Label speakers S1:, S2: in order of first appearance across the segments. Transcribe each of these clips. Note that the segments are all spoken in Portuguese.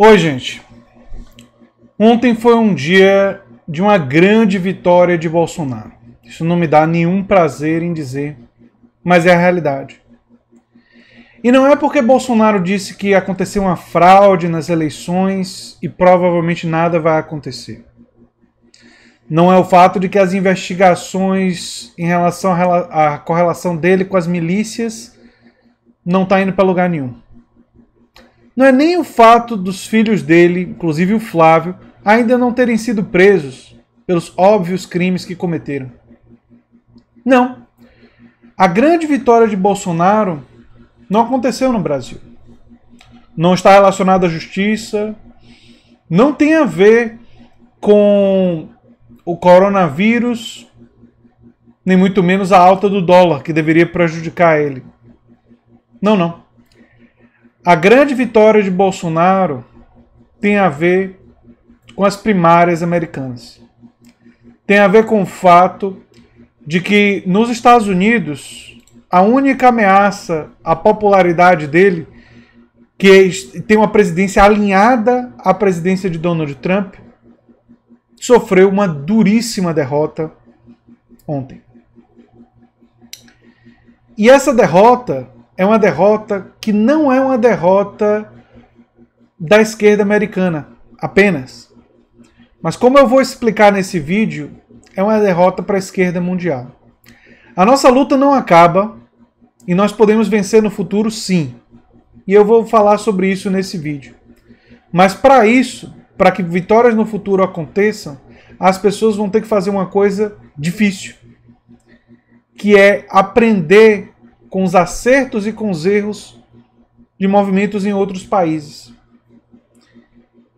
S1: Oi, gente. Ontem foi um dia de uma grande vitória de Bolsonaro. Isso não me dá nenhum prazer em dizer, mas é a realidade. E não é porque Bolsonaro disse que aconteceu uma fraude nas eleições e provavelmente nada vai acontecer. Não é o fato de que as investigações em relação à correlação dele com as milícias não está indo para lugar nenhum. Não é nem o fato dos filhos dele, inclusive o Flávio, ainda não terem sido presos pelos óbvios crimes que cometeram. Não. A grande vitória de Bolsonaro não aconteceu no Brasil. Não está relacionado à justiça, não tem a ver com o coronavírus, nem muito menos a alta do dólar, que deveria prejudicar ele. Não. A grande vitória de Bolsonaro tem a ver com as primárias americanas. Tem a ver com o fato de que nos Estados Unidos a única ameaça à popularidade dele, que tem uma presidência alinhada à presidência de Donald Trump, sofreu uma duríssima derrota ontem. E essa derrota é uma derrota que não é uma derrota da esquerda americana apenas. Mas como eu vou explicar nesse vídeo, é uma derrota para a esquerda mundial. A nossa luta não acaba e nós podemos vencer no futuro, sim. E eu vou falar sobre isso nesse vídeo. Mas para isso, para que vitórias no futuro aconteçam, as pessoas vão ter que fazer uma coisa difícil, que é aprender com os acertos e com os erros de movimentos em outros países.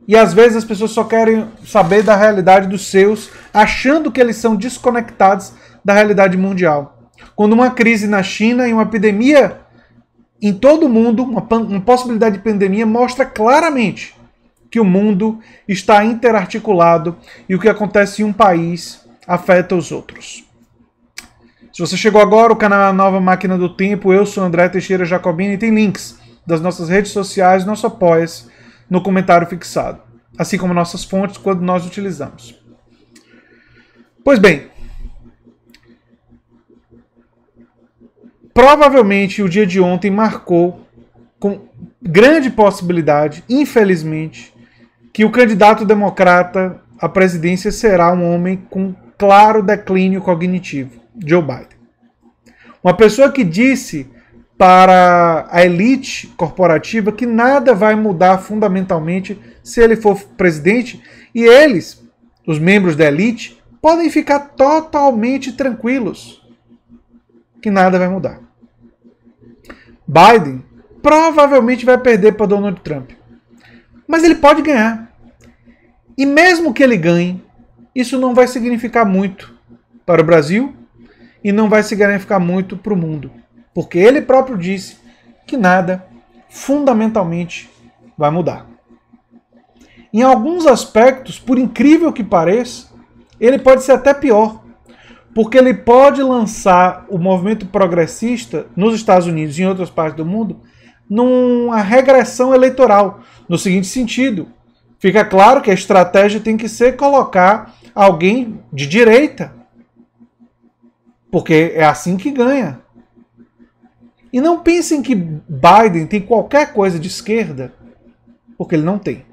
S1: E às vezes as pessoas só querem saber da realidade dos seus, achando que eles são desconectados da realidade mundial. Quando uma crise na China e uma epidemia em todo o mundo, uma possibilidade de pandemia, mostra claramente que o mundo está interarticulado e o que acontece em um país afeta os outros. Se você chegou agora, o canal é a Nova Máquina do Tempo, eu sou André Teixeira Jacobini e tem links das nossas redes sociais, nosso apoia-se no comentário fixado, assim como nossas fontes quando nós utilizamos. Pois bem, provavelmente o dia de ontem marcou com grande possibilidade, infelizmente, que o candidato democrata à presidência será um homem com claro declínio cognitivo, Joe Biden. Uma pessoa que disse para a elite corporativa que nada vai mudar fundamentalmente se ele for presidente, e eles, os membros da elite, podem ficar totalmente tranquilos que nada vai mudar. Biden provavelmente vai perder para Donald Trump, mas ele pode ganhar. E mesmo que ele ganhe, isso não vai significar muito para o Brasil e não vai significar muito para o mundo, porque ele próprio disse que nada fundamentalmente vai mudar. Em alguns aspectos, por incrível que pareça, ele pode ser até pior, porque ele pode lançar o movimento progressista nos Estados Unidos e em outras partes do mundo numa regressão eleitoral, no seguinte sentido: fica claro que a estratégia tem que ser colocar alguém de direita, porque é assim que ganha. E não pensem que Biden tem qualquer coisa de esquerda, porque ele não tem.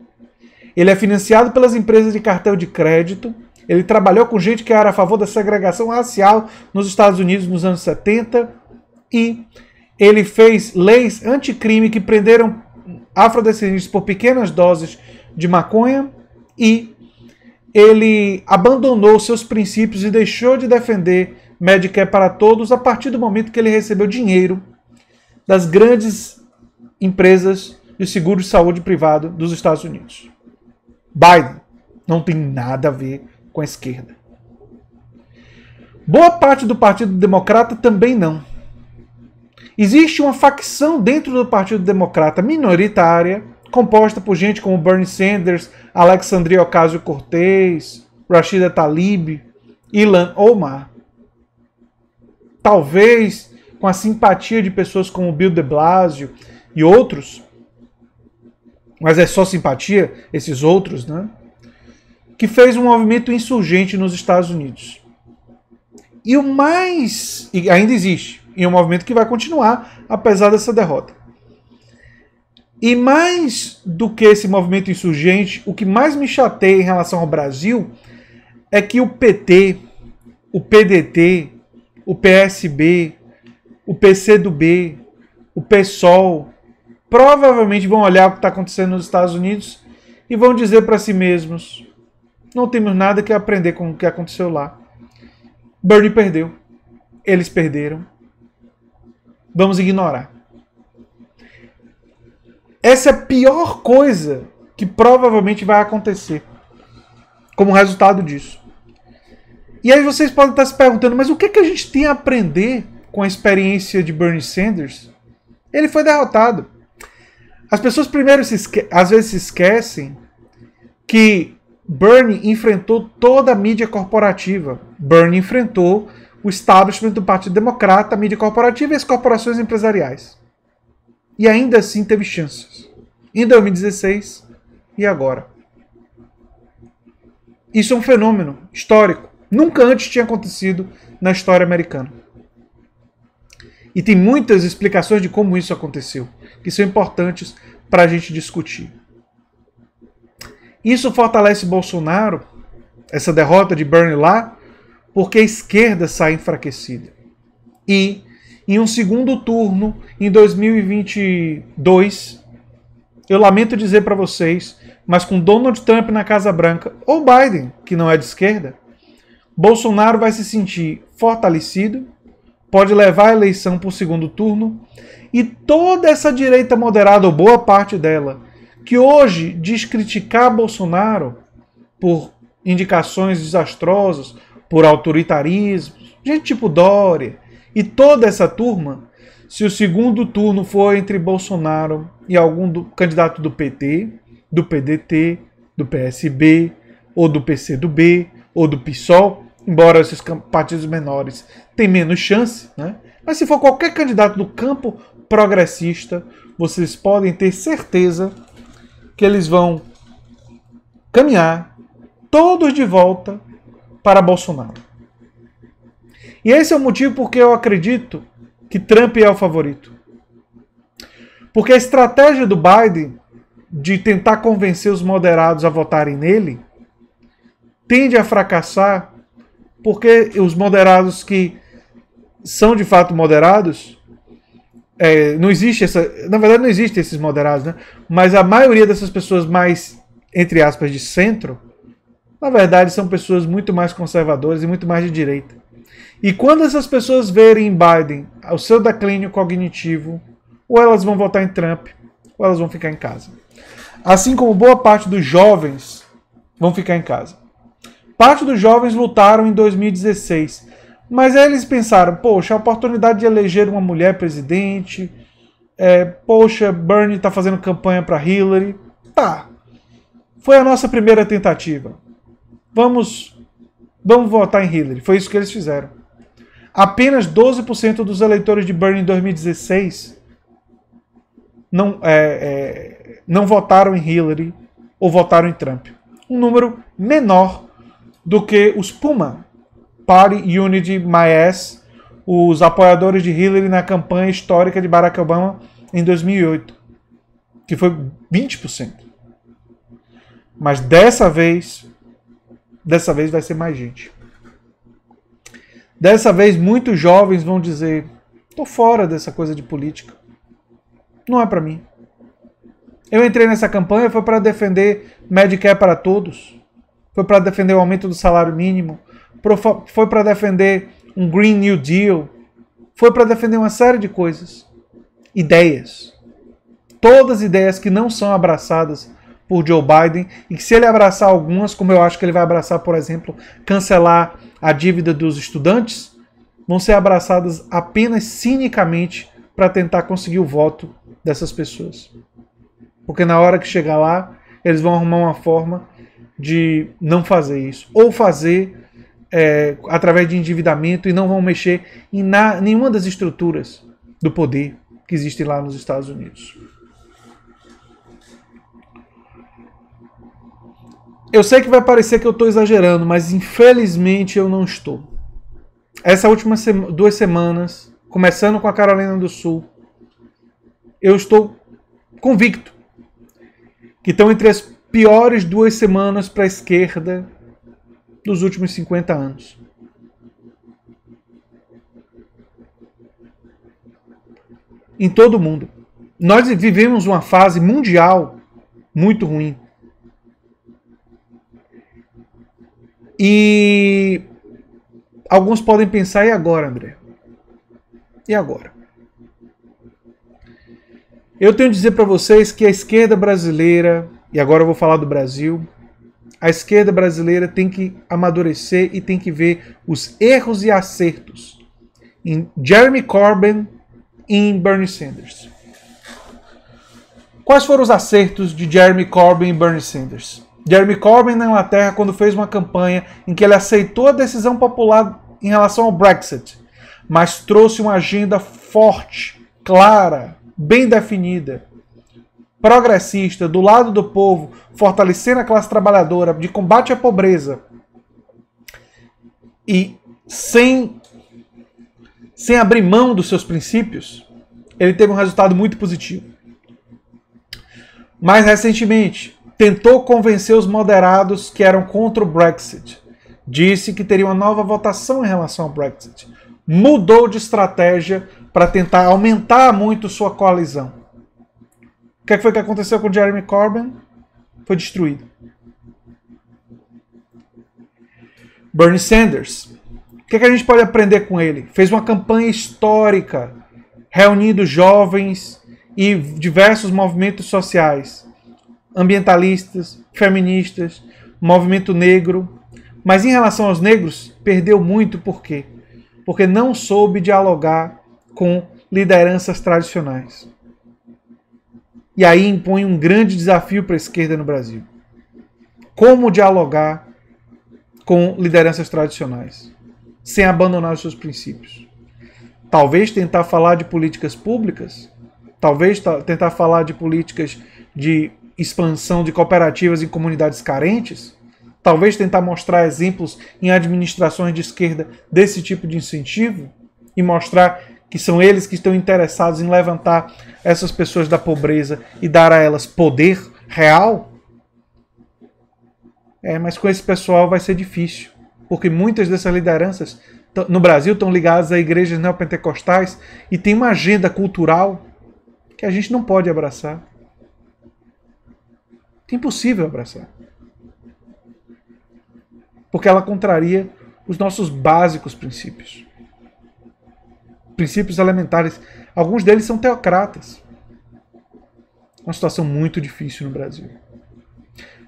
S1: Ele é financiado pelas empresas de cartel de crédito, ele trabalhou com gente que era a favor da segregação racial nos Estados Unidos nos anos 70, e ele fez leis anticrime que prenderam afrodescendentes por pequenas doses de maconha, e ele abandonou seus princípios e deixou de defender Medicare para todos a partir do momento que ele recebeu dinheiro das grandes empresas de seguro de saúde privado dos Estados Unidos. Biden não tem nada a ver com a esquerda. Boa parte do Partido Democrata também não. Existe uma facção dentro do Partido Democrata minoritária, composta por gente como Bernie Sanders, Alexandria Ocasio-Cortez, Rashida Tlaib, Ilhan Omar. Talvez com a simpatia de pessoas como Bill de Blasio e outros, mas é só simpatia, esses outros, né? Que fez um movimento insurgente nos Estados Unidos. E o mais... E ainda existe. E é um movimento que vai continuar, apesar dessa derrota. E mais do que esse movimento insurgente, o que mais me chateia em relação ao Brasil é que o PT, o PDT, o PSB, o PCdoB, o PSOL, provavelmente vão olhar o que está acontecendo nos Estados Unidos e vão dizer para si mesmos: não temos nada que aprender com o que aconteceu lá. Bernie perdeu. Eles perderam. Vamos ignorar. Essa é a pior coisa que provavelmente vai acontecer como resultado disso. E aí vocês podem estar se perguntando, mas o que a gente tem a aprender com a experiência de Bernie Sanders? Ele foi derrotado. As pessoas primeiro às vezes se esquecem que Bernie enfrentou toda a mídia corporativa. Bernie enfrentou o establishment do Partido Democrata, a mídia corporativa e as corporações empresariais. E ainda assim teve chances. Em 2016 e agora. Isso é um fenômeno histórico. Nunca antes tinha acontecido na história americana. E tem muitas explicações de como isso aconteceu, que são importantes para a gente discutir. Isso fortalece Bolsonaro, essa derrota de Bernie lá, porque a esquerda sai enfraquecida. E, em um segundo turno, em 2022, eu lamento dizer para vocês, mas com Donald Trump na Casa Branca, ou Biden, que não é de esquerda, Bolsonaro vai se sentir fortalecido, pode levar a eleição para o segundo turno, e toda essa direita moderada, ou boa parte dela, que hoje diz criticar Bolsonaro por indicações desastrosas, por autoritarismo, gente tipo Dória, e toda essa turma, se o segundo turno for entre Bolsonaro e algum candidato do PT, do PDT, do PSB, ou do PCdoB, ou do PSOL, embora esses partidos menores tenham menos chance, né? Mas se for qualquer candidato do campo progressista, vocês podem ter certeza que eles vão caminhar todos de volta para Bolsonaro. E esse é o motivo porque eu acredito que Trump é o favorito. Porque a estratégia do Biden de tentar convencer os moderados a votarem nele tende a fracassar, porque os moderados que são de fato moderados, não existe essa... Na verdade não existem esses moderados, né? Mas a maioria dessas pessoas mais, entre aspas, de centro, na verdade são pessoas muito mais conservadoras e muito mais de direita. E quando essas pessoas verem em Biden o seu declínio cognitivo, ou elas vão votar em Trump, ou elas vão ficar em casa. Assim como boa parte dos jovens vão ficar em casa. Parte dos jovens lutaram em 2016, mas aí eles pensaram, poxa, a oportunidade de eleger uma mulher presidente, poxa, Bernie está fazendo campanha para Hillary, tá, foi a nossa primeira tentativa, vamos votar em Hillary, foi isso que eles fizeram. Apenas 12% dos eleitores de Bernie em 2016 não votaram em Hillary ou votaram em Trump. Um número menor do que os PUMA, Party Unity My Ass, os apoiadores de Hillary na campanha histórica de Barack Obama em 2008, que foi 20%. Mas dessa vez vai ser mais gente. Dessa vez muitos jovens vão dizer, tô fora dessa coisa de política. Não é para mim. Eu entrei nessa campanha foi para defender Medicare para todos. Foi para defender o aumento do salário mínimo, foi para defender um Green New Deal, foi para defender uma série de coisas. Ideias. Todas ideias que não são abraçadas por Joe Biden e que se ele abraçar algumas, como eu acho que ele vai abraçar, por exemplo, cancelar a dívida dos estudantes, vão ser abraçadas apenas cinicamente para tentar conseguir o voto dessas pessoas. Porque na hora que chegar lá, eles vão arrumar uma forma de não fazer isso. Ou fazer através de endividamento e não vão mexer em nenhuma das estruturas do poder que existem lá nos Estados Unidos. Eu sei que vai parecer que eu estou exagerando, mas infelizmente eu não estou. Essas últimas 2 semanas, começando com a Carolina do Sul, eu estou convicto que estão entre as piores 2 semanas para a esquerda dos últimos 50 anos. Em todo o mundo. Nós vivemos uma fase mundial muito ruim. E alguns podem pensar, e agora, André? E agora? Eu tenho que dizer para vocês que a esquerda brasileira, e agora eu vou falar do Brasil, a esquerda brasileira tem que amadurecer e tem que ver os erros e acertos em Jeremy Corbyn e em Bernie Sanders. Quais foram os acertos de Jeremy Corbyn e Bernie Sanders? Jeremy Corbyn na Inglaterra, quando fez uma campanha em que ele aceitou a decisão popular em relação ao Brexit, mas trouxe uma agenda forte, clara, bem definida, progressista, do lado do povo, fortalecendo a classe trabalhadora, de combate à pobreza, e sem abrir mão dos seus princípios, ele teve um resultado muito positivo. Mais recentemente, tentou convencer os moderados que eram contra o Brexit. Disse que teria uma nova votação em relação ao Brexit. Mudou de estratégia para tentar aumentar muito sua coalizão. O que foi que aconteceu com Jeremy Corbyn? Foi destruído. Bernie Sanders. O que a gente pode aprender com ele? Fez uma campanha histórica, reunindo jovens e diversos movimentos sociais, ambientalistas, feministas, movimento negro. Mas em relação aos negros, perdeu muito. Por quê? Porque não soube dialogar com lideranças tradicionais. E aí impõe um grande desafio para a esquerda no Brasil. Como dialogar com lideranças tradicionais, sem abandonar os seus princípios? Talvez tentar falar de políticas públicas, talvez tentar falar de políticas de expansão de cooperativas em comunidades carentes, talvez tentar mostrar exemplos em administrações de esquerda desse tipo de incentivo e mostrar que são eles que estão interessados em levantar essas pessoas da pobreza e dar a elas poder real. Mas com esse pessoal vai ser difícil, porque muitas dessas lideranças no Brasil estão ligadas a igrejas neopentecostais e tem uma agenda cultural que a gente não pode abraçar. É impossível abraçar. Porque ela contraria os nossos básicos princípios. Princípios elementares. Alguns deles são teocratas. Uma situação muito difícil no Brasil.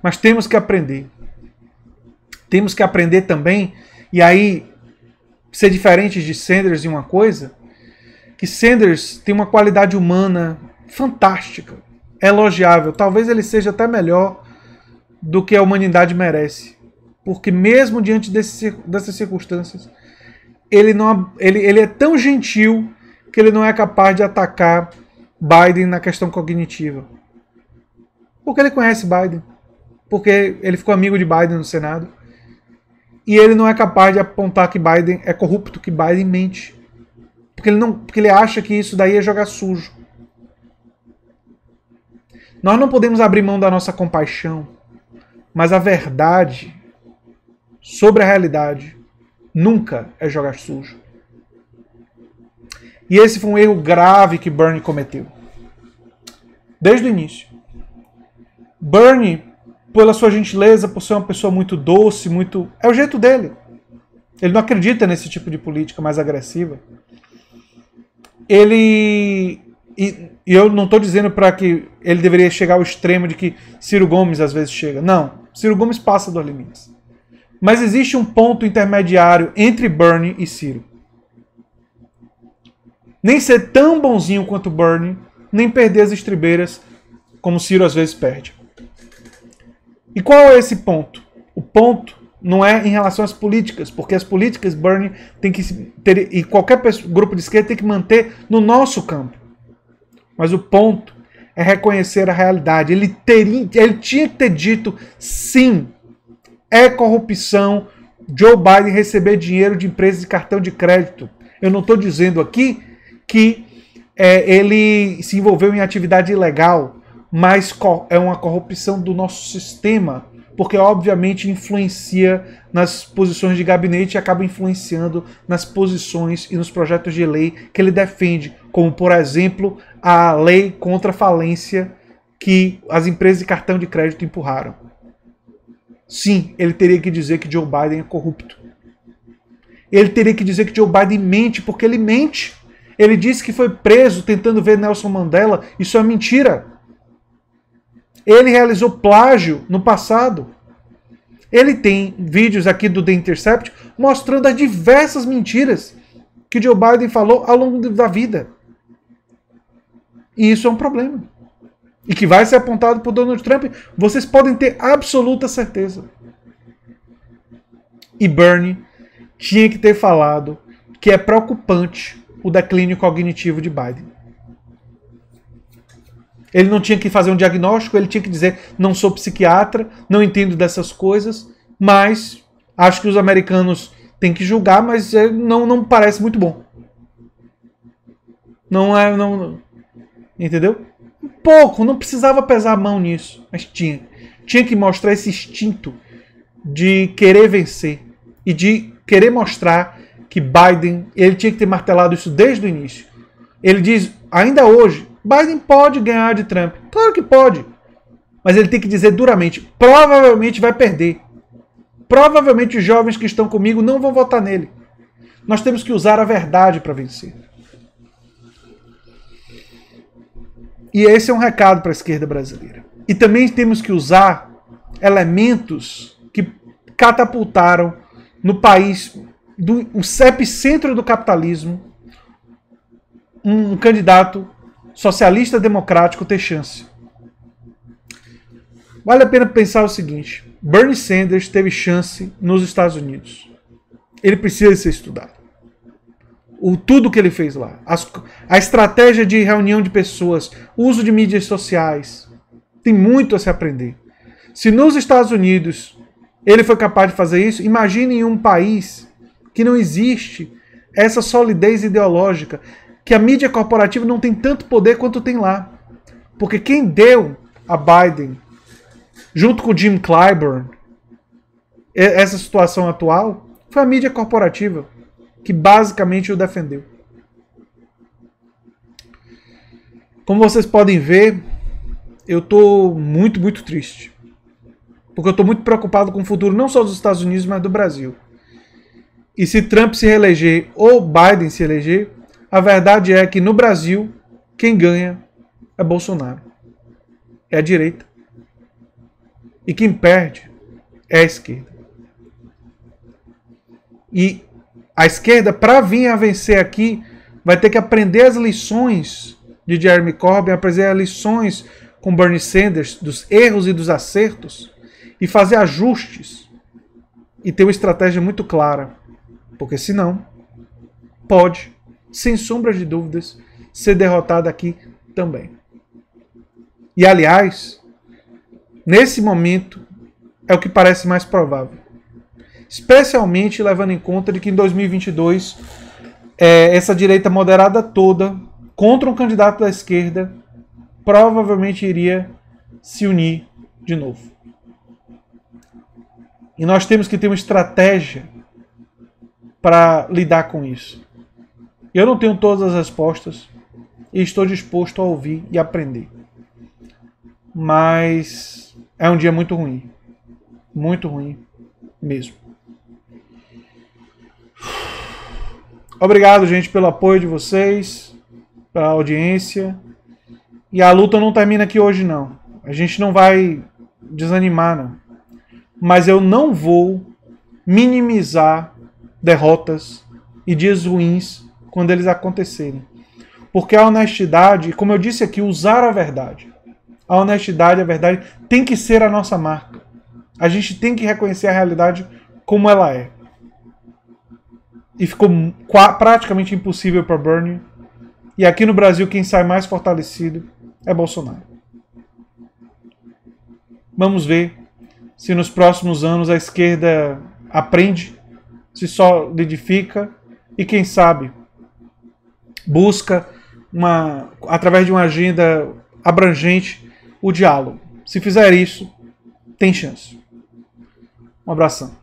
S1: Mas temos que aprender. Temos que aprender também, e aí ser diferentes de Sanders em uma coisa, que Sanders tem uma qualidade humana fantástica, elogiável. Talvez ele seja até melhor do que a humanidade merece. Porque mesmo diante dessas circunstâncias, ele é tão gentil que ele não é capaz de atacar Biden na questão cognitiva. Porque ele conhece Biden. Porque ele ficou amigo de Biden no Senado. E ele não é capaz de apontar que Biden é corrupto, que Biden mente. Porque ele acha que isso daí é jogar sujo. Nós não podemos abrir mão da nossa compaixão, mas a verdade sobre a realidade nunca é jogar sujo. E esse foi um erro grave que Bernie cometeu. Desde o início. Bernie, pela sua gentileza, por ser uma pessoa muito doce, é o jeito dele. Ele não acredita nesse tipo de política mais agressiva. E eu não estou dizendo para que ele deveria chegar ao extremo de que Ciro Gomes às vezes chega. Não, Ciro Gomes passa dos limites. Mas existe um ponto intermediário entre Bernie e Ciro. Nem ser tão bonzinho quanto Bernie, nem perder as estribeiras como Ciro às vezes perde. E qual é esse ponto? O ponto não é em relação às políticas, porque as políticas Bernie tem que ter, e qualquer grupo de esquerda tem que manter no nosso campo. Mas o ponto é reconhecer a realidade. Ele tinha que ter dito sim É corrupção Joe Biden receber dinheiro de empresas de cartão de crédito. Eu não estou dizendo aqui que ele se envolveu em atividade ilegal, mas é uma corrupção do nosso sistema, porque obviamente influencia nas posições de gabinete e acaba influenciando nas posições e nos projetos de lei que ele defende, como por exemplo a lei contra a falência que as empresas de cartão de crédito empurraram. Sim, ele teria que dizer que Joe Biden é corrupto. Ele teria que dizer que Joe Biden mente, porque ele mente. Ele disse que foi preso tentando ver Nelson Mandela. Isso é mentira. Ele realizou plágio no passado. Ele tem vídeos aqui do The Intercept mostrando as diversas mentiras que Joe Biden falou ao longo da vida. E isso é um problema. E que vai ser apontado por Donald Trump, vocês podem ter absoluta certeza. E Bernie tinha que ter falado que é preocupante o declínio cognitivo de Biden. Ele não tinha que fazer um diagnóstico, ele tinha que dizer, não sou psiquiatra, não entendo dessas coisas, mas acho que os americanos têm que julgar, mas não parece muito bom. Não, entendeu? Um pouco, não precisava pesar a mão nisso, mas tinha. Tinha que mostrar esse instinto de querer vencer e de querer mostrar que Biden, ele tinha que ter martelado isso desde o início. Ele diz, ainda hoje, Biden pode ganhar de Trump. Claro que pode. Mas ele tem que dizer duramente, provavelmente vai perder. Provavelmente os jovens que estão comigo não vão votar nele. Nós temos que usar a verdade para vencer. E esse é um recado para a esquerda brasileira. E também temos que usar elementos que catapultaram no país, o epicentro do capitalismo, um candidato socialista democrático ter chance. Vale a pena pensar o seguinte: Bernie Sanders teve chance nos Estados Unidos. Ele precisa ser estudado. Tudo que ele fez lá. A estratégia de reunião de pessoas, o uso de mídias sociais. Tem muito a se aprender. Se nos Estados Unidos ele foi capaz de fazer isso, imagine em um país que não existe essa solidez ideológica, que a mídia corporativa não tem tanto poder quanto tem lá. Porque quem deu a Biden, junto com Jim Clyburn, essa situação atual, foi a mídia corporativa, que basicamente o defendeu. Como vocês podem ver, eu estou muito, muito triste. Porque eu estou muito preocupado com o futuro não só dos Estados Unidos, mas do Brasil. E se Trump se reeleger ou Biden se eleger, a verdade é que no Brasil, quem ganha é Bolsonaro. É a direita. E quem perde é a esquerda. E a esquerda, para vir a vencer aqui, vai ter que aprender as lições de Jeremy Corbyn, aprender as lições com Bernie Sanders, dos erros e dos acertos, e fazer ajustes e ter uma estratégia muito clara. Porque senão, pode, sem sombra de dúvidas, ser derrotada aqui também. E aliás, nesse momento, é o que parece mais provável. Especialmente levando em conta de que em 2022 essa direita moderada toda contra um candidato da esquerda provavelmente iria se unir de novo. E nós temos que ter uma estratégia para lidar com isso. Eu não tenho todas as respostas e estou disposto a ouvir e aprender. Mas é um dia muito ruim. Muito ruim mesmo. Obrigado, gente, pelo apoio de vocês, pela audiência. E a luta não termina aqui hoje, não. A gente não vai desanimar, não. Mas eu não vou minimizar derrotas e dias ruins quando eles acontecerem. Porque a honestidade, como eu disse aqui, usar a verdade. A honestidade, a verdade tem que ser a nossa marca. A gente tem que reconhecer a realidade como ela é. E ficou praticamente impossível para Bernie. E aqui no Brasil, quem sai mais fortalecido é Bolsonaro. Vamos ver se nos próximos anos a esquerda aprende, se solidifica e, quem sabe, busca, através de uma agenda abrangente, o diálogo. Se fizer isso, tem chance. Um abração.